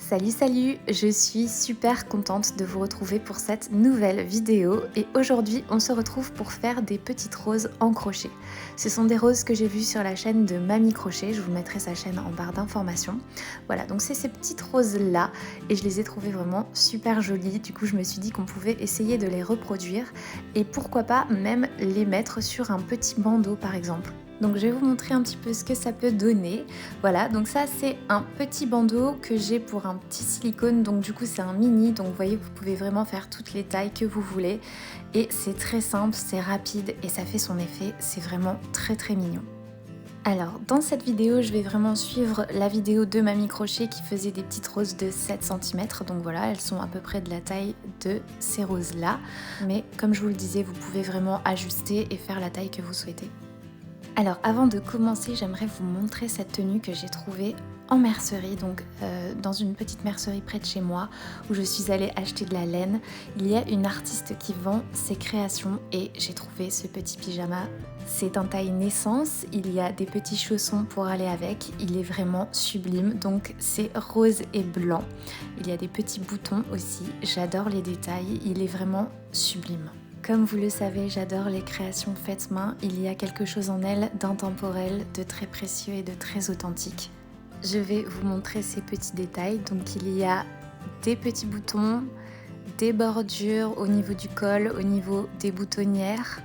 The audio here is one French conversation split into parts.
Salut, je suis super contente de vous retrouver pour cette nouvelle vidéo et aujourd'hui on se retrouve pour faire des petites roses en crochet. Ce sont des roses que j'ai vues sur la chaîne de Mamie Crochet, je vous mettrai sa chaîne en barre d'informations. Voilà, donc c'est ces petites roses là et je les ai trouvées vraiment super jolies, du coup je me suis dit qu'on pouvait essayer de les reproduire et pourquoi pas même les mettre sur un petit bandeau par exemple. Donc je vais vous montrer un petit peu ce que ça peut donner. Voilà, donc ça c'est un petit bandeau que j'ai pour un petit silicone, donc du coup c'est un mini, donc vous voyez vous pouvez vraiment faire toutes les tailles que vous voulez. Et c'est très simple, c'est rapide et ça fait son effet, c'est vraiment très mignon. Alors dans cette vidéo je vais vraiment suivre la vidéo de Mamie Crochet qui faisait des petites roses de 7 cm, donc voilà elles sont à peu près de la taille de ces roses là. Mais comme je vous le disais vous pouvez vraiment ajuster et faire la taille que vous souhaitez. Alors avant de commencer, j'aimerais vous montrer cette tenue que j'ai trouvée en mercerie, donc dans une petite mercerie près de chez moi où je suis allée acheter de la laine. Il y a une artiste qui vend ses créations et j'ai trouvé ce petit pyjama. C'est en taille naissance, il y a des petits chaussons pour aller avec, il est vraiment sublime, donc c'est rose et blanc. Il y a des petits boutons aussi, j'adore les détails, il est vraiment sublime. Comme vous le savez, j'adore les créations faites main, il y a quelque chose en elles d'intemporel, de très précieux et de très authentique. Je vais vous montrer ces petits détails, donc il y a des petits boutons, des bordures au niveau du col, au niveau des boutonnières,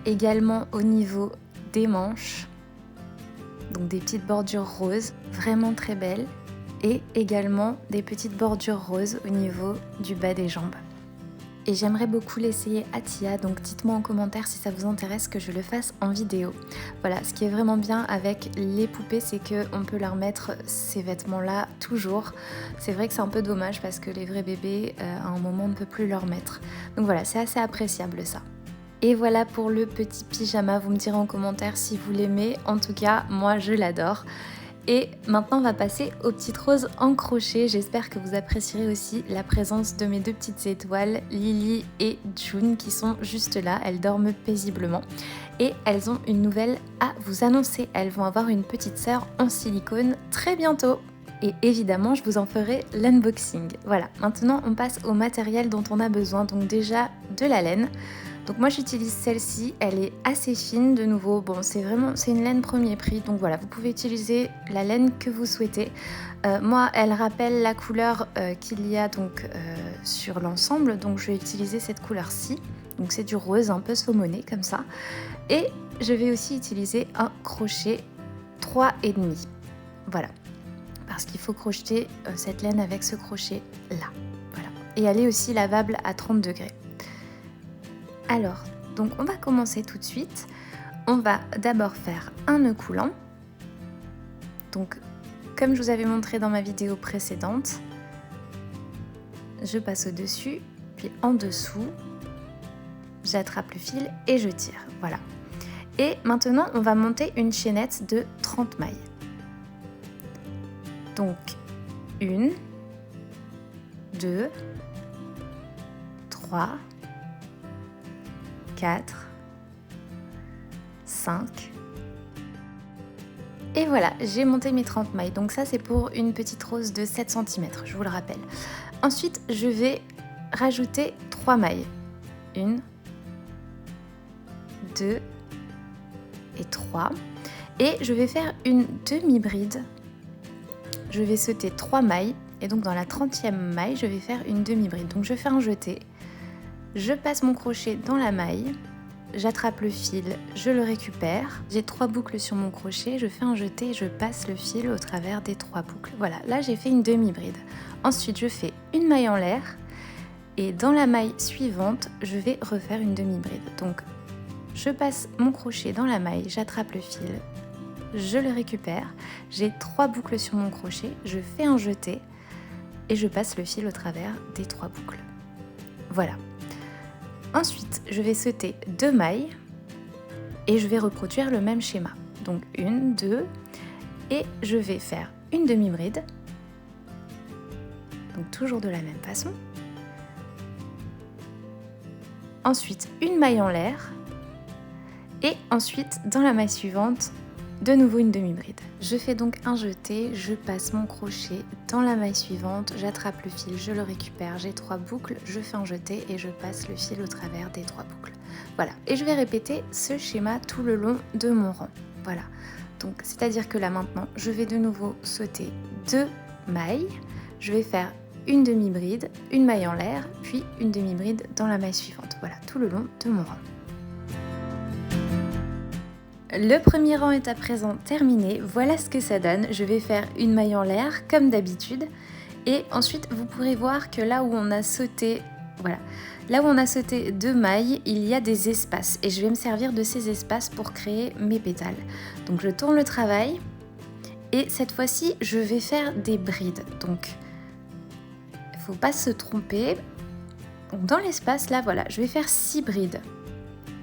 également au niveau des manches, donc des petites bordures roses, vraiment très belles, et également des petites bordures roses au niveau du bas des jambes. Et j'aimerais beaucoup l'essayer à Tia, donc dites-moi en commentaire si ça vous intéresse que je le fasse en vidéo. Voilà, ce qui est vraiment bien avec les poupées, c'est qu'on peut leur mettre ces vêtements-là toujours. C'est vrai que c'est un peu dommage parce que les vrais bébés, à un moment, on ne peut plus leur mettre. Donc voilà, c'est assez appréciable ça. Et voilà pour le petit pyjama, vous me direz en commentaire si vous l'aimez. En tout cas, moi je l'adore. Et maintenant on va passer aux petites roses en crochet. J'espère que vous apprécierez aussi la présence de mes deux petites étoiles, Lily et June, qui sont juste là. Elles dorment paisiblement et elles ont une nouvelle à vous annoncer. Elles vont avoir une petite sœur en silicone très bientôt. Et évidemment je vous en ferai l'unboxing. Voilà, maintenant on passe au matériel dont on a besoin. Donc déjà de la laine. Donc moi j'utilise celle-ci, elle est assez fine de nouveau, bon c'est une laine premier prix, donc voilà, vous pouvez utiliser la laine que vous souhaitez. Moi elle rappelle la couleur qu'il y a donc sur l'ensemble, donc je vais utiliser cette couleur-ci, donc c'est du rose un peu saumonné comme ça. Et je vais aussi utiliser un crochet 3,5, voilà, parce qu'il faut crocheter cette laine avec ce crochet là, voilà. Et elle est aussi lavable à 30 degrés. Alors, donc on va commencer tout de suite. On va d'abord faire un nœud coulant. Donc, comme je vous avais montré dans ma vidéo précédente, je passe au-dessus, puis en dessous, j'attrape le fil et je tire. Voilà. Et maintenant, on va monter une chaînette de 30 mailles. Donc, 1, 2, 3, 4, 5 et voilà, j'ai monté mes 30 mailles. Donc ça c'est pour une petite rose de 7 cm, je vous le rappelle. Ensuite, je vais rajouter 3 mailles. 1, 2 et 3. Et je vais faire une demi-bride. Je vais sauter 3 mailles et donc dans la 30e maille, je vais faire une demi-bride. Donc je fais un jeté. Je passe mon crochet dans la maille, j'attrape le fil, je le récupère. J'ai 3 boucles sur mon crochet, je fais un jeté et je passe le fil au travers des 3 boucles. Voilà, là j'ai fait une demi-bride. Ensuite, je fais une maille en l'air et dans la maille suivante, je vais refaire une demi-bride. Donc, je passe mon crochet dans la maille, j'attrape le fil, je le récupère. J'ai 3 boucles sur mon crochet, je fais un jeté et je passe le fil au travers des 3 boucles. Voilà. Ensuite, je vais sauter 2 mailles et je vais reproduire le même schéma. Donc 1, 2 et je vais faire une demi-bride. Donc toujours de la même façon. Ensuite, une maille en l'air et ensuite dans la maille suivante, de nouveau une demi-bride. Je fais donc un jeté, je passe mon crochet dans la maille suivante, j'attrape le fil, je le récupère, j'ai 3 boucles, je fais un jeté et je passe le fil au travers des 3 boucles. Voilà, et je vais répéter ce schéma tout le long de mon rang. Voilà, donc c'est-à-dire que là maintenant, je vais de nouveau sauter 2 mailles, je vais faire une demi-bride, une maille en l'air, puis une demi-bride dans la maille suivante. Voilà, tout le long de mon rang. Le premier rang est à présent terminé, voilà ce que ça donne. Je vais faire une maille en l'air comme d'habitude et ensuite vous pourrez voir que là où on a sauté, voilà, là où on a sauté 2 mailles, il y a des espaces et je vais me servir de ces espaces pour créer mes pétales. Donc je tourne le travail et cette fois-ci je vais faire des brides. Donc il ne faut pas se tromper. Donc, dans l'espace là, voilà, je vais faire 6 brides.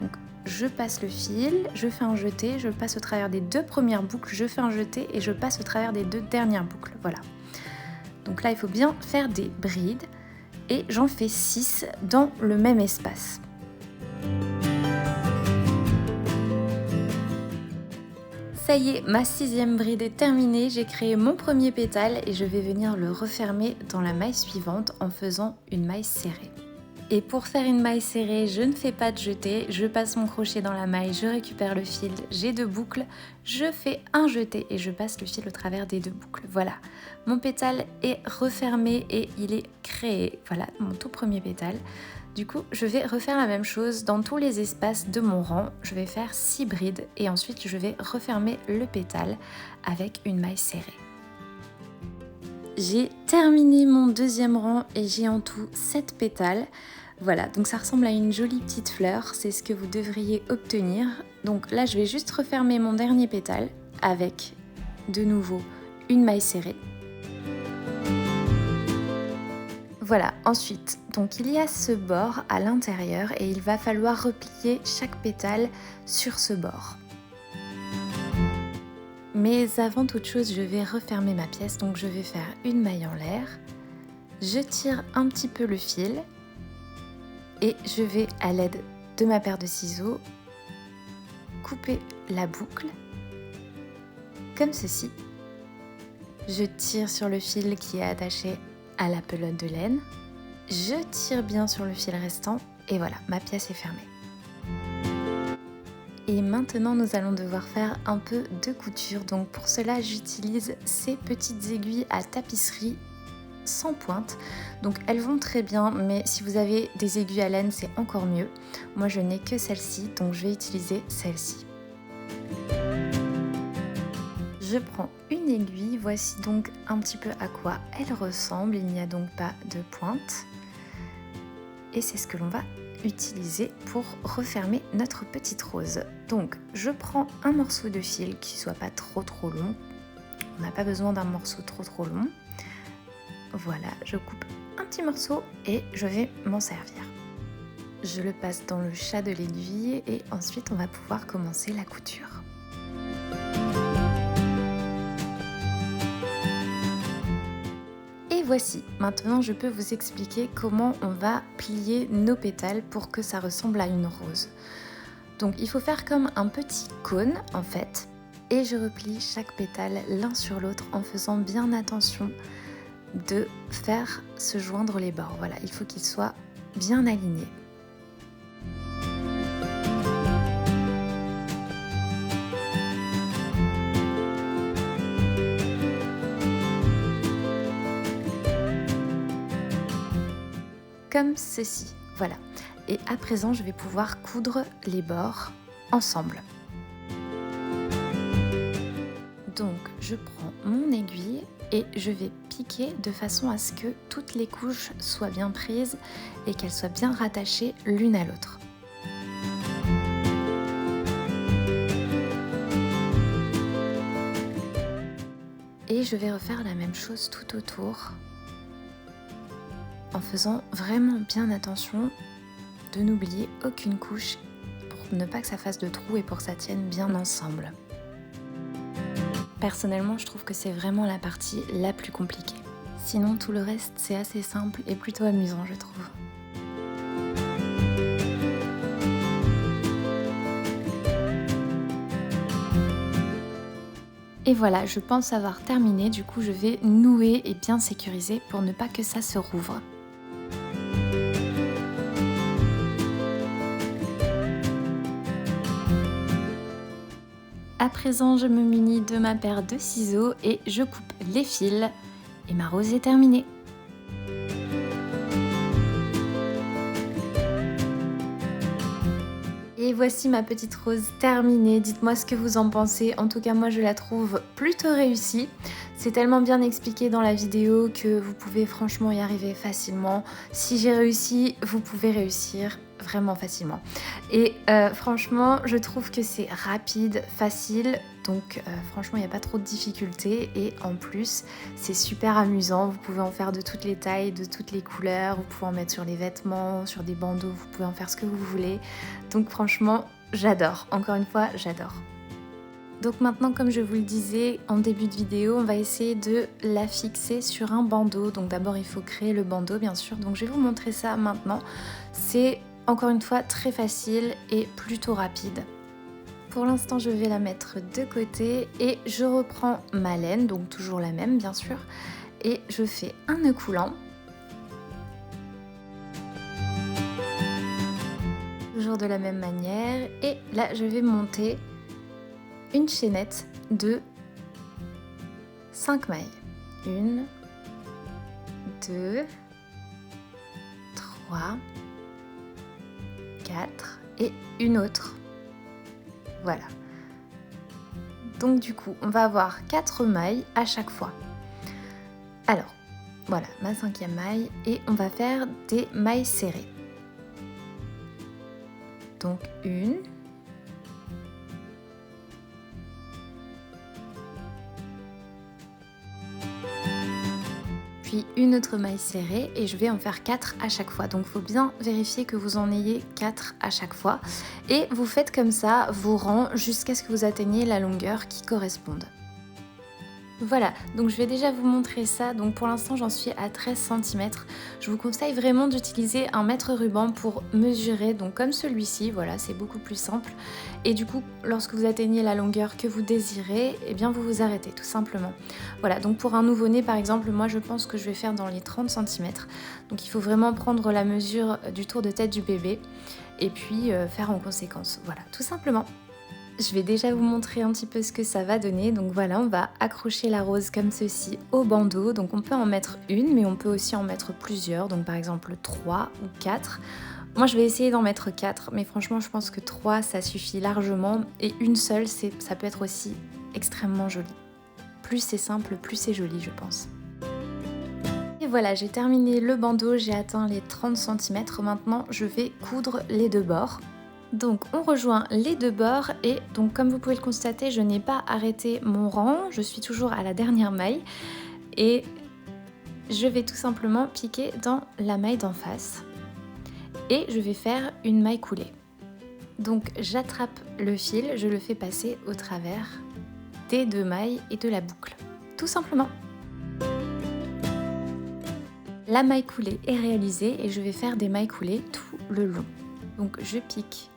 Donc je passe le fil, je fais un jeté, je passe au travers des 2 premières boucles, je fais un jeté et je passe au travers des 2 dernières boucles. Voilà. Donc là, il faut bien faire des brides et j'en fais 6 dans le même espace. Ça y est, ma 6e bride est terminée, j'ai créé mon premier pétale et je vais venir le refermer dans la maille suivante en faisant une maille serrée. Et pour faire une maille serrée, je ne fais pas de jeté, je passe mon crochet dans la maille, je récupère le fil, j'ai 2 boucles, je fais un jeté et je passe le fil au travers des 2 boucles. Voilà, mon pétale est refermé et il est créé. Voilà, mon tout premier pétale. Du coup, je vais refaire la même chose dans tous les espaces de mon rang. Je vais faire 6 brides et ensuite je vais refermer le pétale avec une maille serrée. J'ai terminé mon 2e rang et j'ai en tout 7 pétales. Voilà, donc ça ressemble à une jolie petite fleur, c'est ce que vous devriez obtenir. Donc là, je vais juste refermer mon dernier pétale avec de nouveau une maille serrée. Voilà, ensuite, donc il y a ce bord à l'intérieur et il va falloir replier chaque pétale sur ce bord. Mais avant toute chose, je vais refermer ma pièce, donc je vais faire une maille en l'air. Je tire un petit peu le fil et je vais, à l'aide de ma paire de ciseaux, couper la boucle, comme ceci. Je tire sur le fil qui est attaché à la pelote de laine. Je tire bien sur le fil restant et voilà, ma pièce est fermée. Et maintenant, nous allons devoir faire un peu de couture. Donc pour cela, j'utilise ces petites aiguilles à tapisserie sans pointe. Donc elles vont très bien, mais si vous avez des aiguilles à laine, c'est encore mieux. Moi, je n'ai que celle-ci, donc je vais utiliser celle-ci. Je prends une aiguille, voici donc un petit peu à quoi elle ressemble. Il n'y a donc pas de pointe. Et c'est ce que l'on va utiliser pour refermer notre petite rose. Donc je prends un morceau de fil qui soit pas trop long. On n'a pas besoin d'un morceau trop long. Voilà, je coupe un petit morceau et je vais m'en servir. Je le passe dans le chat de l'aiguille et ensuite on va pouvoir commencer la couture. Voici, maintenant je peux vous expliquer comment on va plier nos pétales pour que ça ressemble à une rose. Donc il faut faire comme un petit cône en fait, et je replie chaque pétale l'un sur l'autre en faisant bien attention de faire se joindre les bords. Voilà, il faut qu'ils soient bien alignés. Comme ceci, voilà. Et à présent, je vais pouvoir coudre les bords ensemble. Donc, je prends mon aiguille et je vais piquer de façon à ce que toutes les couches soient bien prises et qu'elles soient bien rattachées l'une à l'autre. Et je vais refaire la même chose tout autour, en faisant vraiment bien attention de n'oublier aucune couche pour ne pas que ça fasse de trous et pour que ça tienne bien ensemble. Personnellement, je trouve que c'est vraiment la partie la plus compliquée. Sinon, tout le reste, c'est assez simple et plutôt amusant, je trouve. Et voilà, je pense avoir terminé, du coup je vais nouer et bien sécuriser pour ne pas que ça se rouvre. À présent, je me munis de ma paire de ciseaux et je coupe les fils et ma rose est terminée. Et voici ma petite rose terminée, dites-moi ce que vous en pensez, en tout cas moi je la trouve plutôt réussie. C'est tellement bien expliqué dans la vidéo que vous pouvez franchement y arriver facilement. Si j'ai réussi, vous pouvez réussir vraiment facilement. Et franchement, je trouve que c'est rapide, facile, donc franchement il n'y a pas trop de difficultés et en plus c'est super amusant. Vous pouvez en faire de toutes les tailles, de toutes les couleurs, vous pouvez en mettre sur les vêtements, sur des bandeaux, vous pouvez en faire ce que vous voulez. Donc franchement, j'adore, encore une fois, j'adore. Donc maintenant, comme je vous le disais en début de vidéo, on va essayer de la fixer sur un bandeau. Donc d'abord, il faut créer le bandeau, bien sûr. Donc je vais vous montrer ça maintenant. C'est encore une fois très facile et plutôt rapide. Pour l'instant, je vais la mettre de côté et je reprends ma laine, donc toujours la même, bien sûr. Et je fais un nœud coulant. Toujours de la même manière. Et là, je vais monter une chaînette de 5 mailles. 1, 2, 3, 4 et une autre. Voilà. Donc du coup, on va avoir 4 mailles à chaque fois. Alors, voilà ma 5e maille et on va faire des mailles serrées. Donc 1, puis une autre maille serrée et je vais en faire 4 à chaque fois. Donc il faut bien vérifier que vous en ayez 4 à chaque fois et vous faites comme ça vos rangs jusqu'à ce que vous atteigniez la longueur qui corresponde. Voilà, donc je vais déjà vous montrer ça. Donc pour l'instant j'en suis à 13 cm. Je vous conseille vraiment d'utiliser un mètre ruban pour mesurer, donc comme celui-ci, voilà, c'est beaucoup plus simple. Et du coup, lorsque vous atteignez la longueur que vous désirez, eh bien vous vous arrêtez tout simplement. Voilà, donc pour un nouveau-né par exemple, moi je pense que je vais faire dans les 30 cm. Donc il faut vraiment prendre la mesure du tour de tête du bébé et puis faire en conséquence. Voilà, tout simplement. Je vais déjà vous montrer un petit peu ce que ça va donner. Donc voilà, on va accrocher la rose comme ceci au bandeau. Donc on peut en mettre une, mais on peut aussi en mettre plusieurs. Donc par exemple 3 ou 4. Moi je vais essayer d'en mettre 4, mais franchement je pense que 3 ça suffit largement. Et une seule, ça peut être aussi extrêmement joli. Plus c'est simple, plus c'est joli je pense. Et voilà, j'ai terminé le bandeau, j'ai atteint les 30 cm. Maintenant je vais coudre les deux bords. Donc on rejoint les deux bords et donc comme vous pouvez le constater, je n'ai pas arrêté mon rang, je suis toujours à la dernière maille et je vais tout simplement piquer dans la maille d'en face et je vais faire une maille coulée. Donc j'attrape le fil, je le fais passer au travers des deux mailles et de la boucle, tout simplement. La maille coulée est réalisée et je vais faire des mailles coulées tout le long. Donc je pique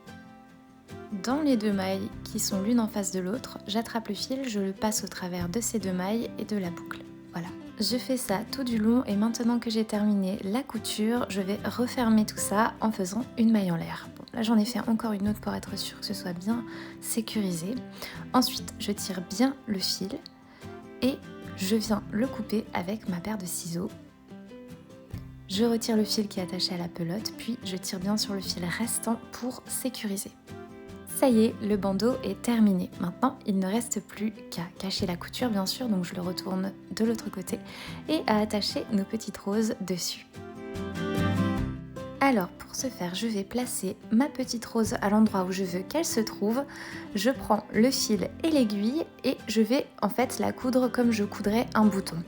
dans les deux mailles qui sont l'une en face de l'autre, j'attrape le fil, je le passe au travers de ces deux mailles et de la boucle. Voilà. Je fais ça tout du long et maintenant que j'ai terminé la couture, je vais refermer tout ça en faisant une maille en l'air. Bon, là j'en ai fait encore une autre pour être sûre que ce soit bien sécurisé. Ensuite, je tire bien le fil et je viens le couper avec ma paire de ciseaux. Je retire le fil qui est attaché à la pelote, puis je tire bien sur le fil restant pour sécuriser. Ça y est, le bandeau est terminé. Maintenant, il ne reste plus qu'à cacher la couture, bien sûr, donc je le retourne de l'autre côté, et à attacher nos petites roses dessus. Alors, pour ce faire, je vais placer ma petite rose à l'endroit où je veux qu'elle se trouve. Je prends le fil et l'aiguille et je vais en fait la coudre comme je coudrais un bouton.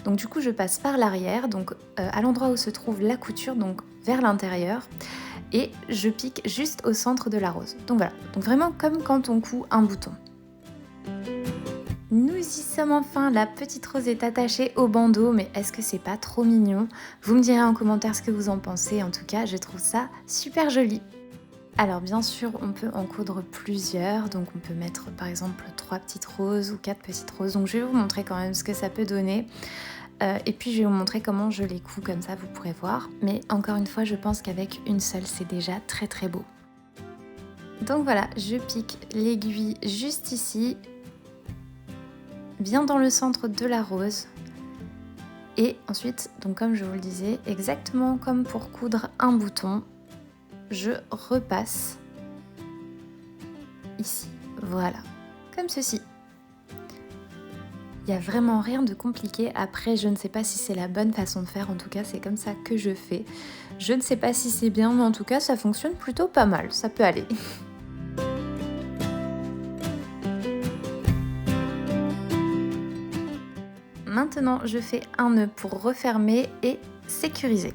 Donc du coup, je passe par l'arrière, donc à l'endroit où se trouve la couture, donc vers l'intérieur. Et je pique juste au centre de la rose. Donc voilà, donc vraiment comme quand on coud un bouton. Nous y sommes enfin, la petite rose est attachée au bandeau, mais est-ce que c'est pas trop mignon? Vous me direz en commentaire ce que vous en pensez, en tout cas je trouve ça super joli. Alors bien sûr, on peut en coudre plusieurs, donc on peut mettre par exemple 3 petites roses ou 4 petites roses. Donc je vais vous montrer quand même ce que ça peut donner. Et puis je vais vous montrer comment je les couds, comme ça vous pourrez voir. Mais encore une fois, je pense qu'avec une seule, c'est déjà très très beau. Donc voilà, je pique l'aiguille juste ici, bien dans le centre de la rose. Et ensuite, donc comme je vous le disais, exactement comme pour coudre un bouton, je repasse ici, voilà, comme ceci. Il n'y a vraiment rien de compliqué. Après, je ne sais pas si c'est la bonne façon de faire, en tout cas c'est comme ça que je fais. Je ne sais pas si c'est bien, mais en tout cas ça fonctionne plutôt pas mal, ça peut aller. Maintenant, je fais un nœud pour refermer et sécuriser.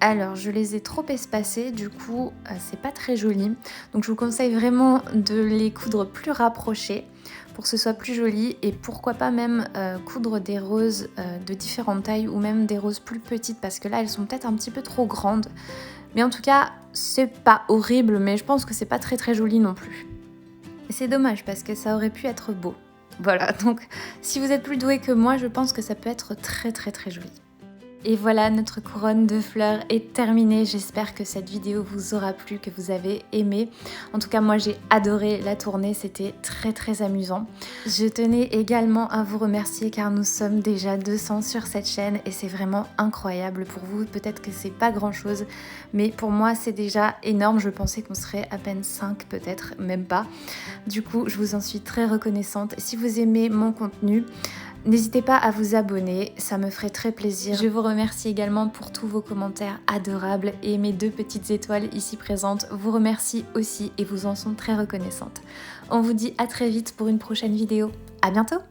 Alors, je les ai trop espacés, du coup, c'est pas très joli. Donc, je vous conseille vraiment de les coudre plus rapprochés pour que ce soit plus joli. Et pourquoi pas même coudre des roses de différentes tailles ou même des roses plus petites parce que là, elles sont peut-être un petit peu trop grandes. Mais en tout cas, c'est pas horrible, mais je pense que c'est pas très très joli non plus. Et c'est dommage parce que ça aurait pu être beau. Voilà, donc si vous êtes plus doué que moi, je pense que ça peut être très très très joli. Et voilà, notre couronne de fleurs est terminée. J'espère que cette vidéo vous aura plu, que vous avez aimé. En tout cas, moi j'ai adoré la tournée, c'était très très amusant. Je tenais également à vous remercier car nous sommes déjà 200 sur cette chaîne et c'est vraiment incroyable. Pour vous, peut-être que c'est pas grand chose, mais pour moi c'est déjà énorme. Je pensais qu'on serait à peine 5, peut-être, même pas. Du coup, je vous en suis très reconnaissante. Si vous aimez mon contenu, n'hésitez pas à vous abonner, ça me ferait très plaisir. Je vous remercie également pour tous vos commentaires adorables et mes 2 petites étoiles ici présentes vous remercient aussi et vous en sont très reconnaissante. On vous dit à très vite pour une prochaine vidéo. À bientôt!